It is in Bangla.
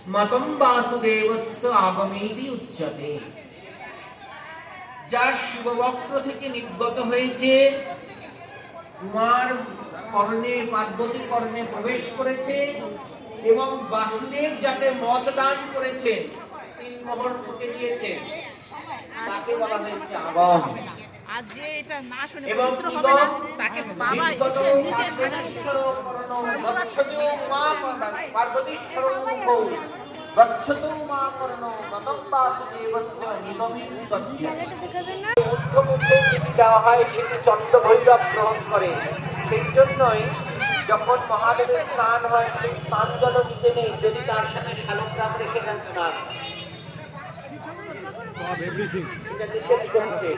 मतम वासुदेवस्य আগমেতি উচ্যতে। যা শিববক্র থেকে নির্গত হয়েছে, কুমার কর্ণে, পার্বতী কর্ণে প্রবেশ করেছে এবং বাসুদেব যাকে মত দান করেছেন, সিংহর ঠুকে দিয়েছে, তাকে বলা হয়েছে আগম। আর যে এটা না শুনে এবং পবিত্র হবে না তাকে বাবা এসে নিজে পার্বতীশ্বর মা পার্বতীশ্বর গচ্ছতু মা কর্ণ মতম বাসুদেবস্য নিগমিং গচ্ছতি। ঊর্ধ্বমুখে যেটি দেওয়া হয় সেটি চন্দ্রভৈরব গ্রহণ করে। সেই জন্যই যখন মহাদেবের স্নান হয় সেই স্নান জল দিতে নেই যদি তার সাথে শালগ্রাম রেখে দেন স্নান। এটা নিষেধ করছে।